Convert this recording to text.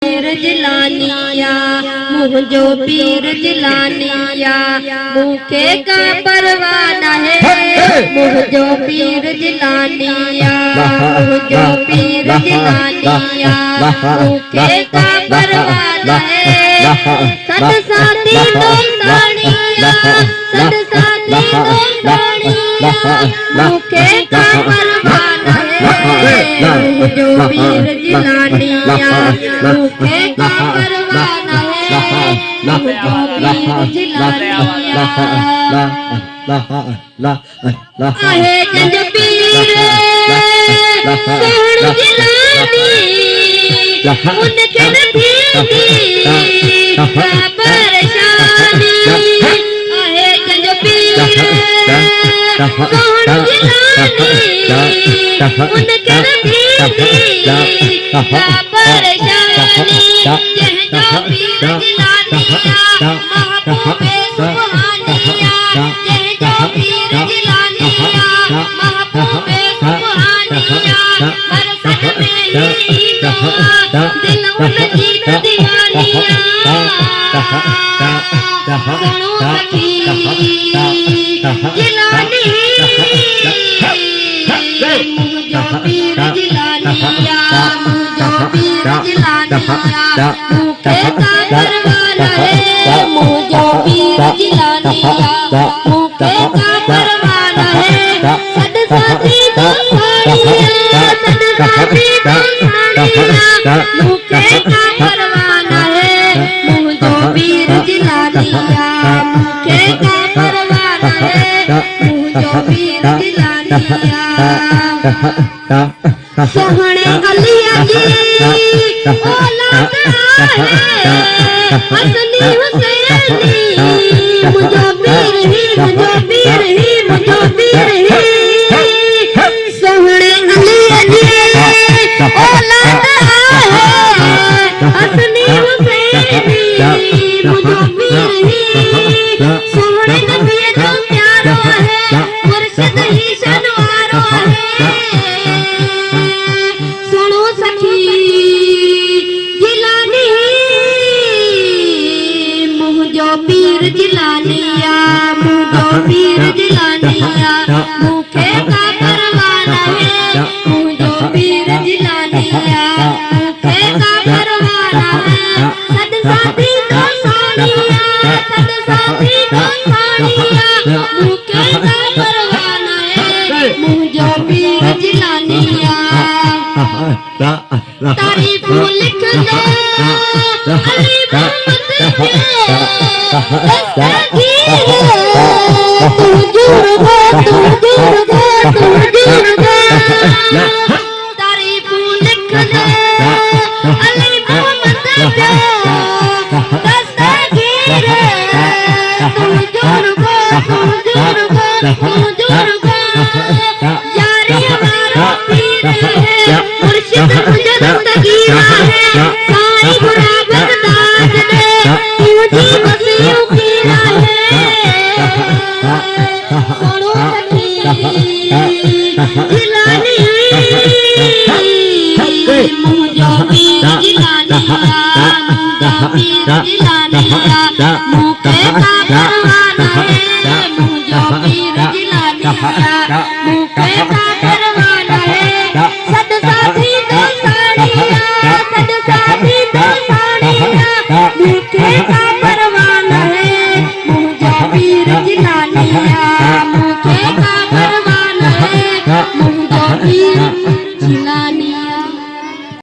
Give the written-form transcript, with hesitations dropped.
पीर जिलानिया मुझो पीर जिलानिया मुखे का परवाना है मुझो पीर जिलानिया मुझो पीर जिलानिया मुखे का परवाना है सद साथी दोस्तानिया सद साथी दोस्तानिया मुखे का परवाना है मुझो पीर जिलानिया मुखे का परवाना है मुझो पीर जिलानिया आहे जंज पीर सोहण जिलानी उनके न थींदी का परेशानी आहे जंज पीर सोहण जिलानी उनके न थींदी का परेशानी जंजो पीर जिलानिया महबूबे सुबहानिया जंजो पीर जिलानिया महबूबे सुबहानिया हर सद में ही दिल उनकी दीवानिया सुनो सखी जिलानी मुझो पीर जिलानिया मुझो पीर जिलानिया मुखे का परवाना है मुझो पीर जिलानिया मुखे का परवाना है सद साथी दोस्तानिया सद साथी दोस्तानिया मुखे का परवाना है मुझो पीर जिलानिया मुखे का परवाना है मुझो पीर जिलानिया सोहणे अलिया जी औलाद है हसनी हुसैनी मुझो पीर ही मुझो पीर ही मुझो पीर ही सोहणे अलिया जी औलाद है हसनी हुसैनी मुझो पीर ही सोहणे नबी जो प्यारो है मुर्शिद ही शनवारो है सुनो सखी जिलानी मुझो पीर जिलानिया मुझो पीर जिलानिया मुखे का परवाना है मुझो पीर जिलानिया मुखे का परवाना है सद साथी दोस्तानिया सद साथी दोस्तानिया मुखे का परवाना है मुझो पीर जिलानिया तारीफ लिख लो अली मोहम्मद तू जुड़ गो तारीफ लिख लो अली मोहम्मद दस्तगीर तू जुड़ गो यारी हमारा पीर है मुर्शिद मुझे दस्तगीर है साईं बुरा बगदाद ने तुझी बसियों की है सुनो सखी जिलानी मुझो पीर जिलानिया मुझो पीर जिलानिया मुखे का परवाना है मुझो पीर जिलानिया मुखे का परवाना है सद साथी दोस्तानिया सद साथी दोस्तानिया मुखे का परवाना है मुझो पीर जिलानिया मुखे का परवाना है मुझो पीर जिलानिया।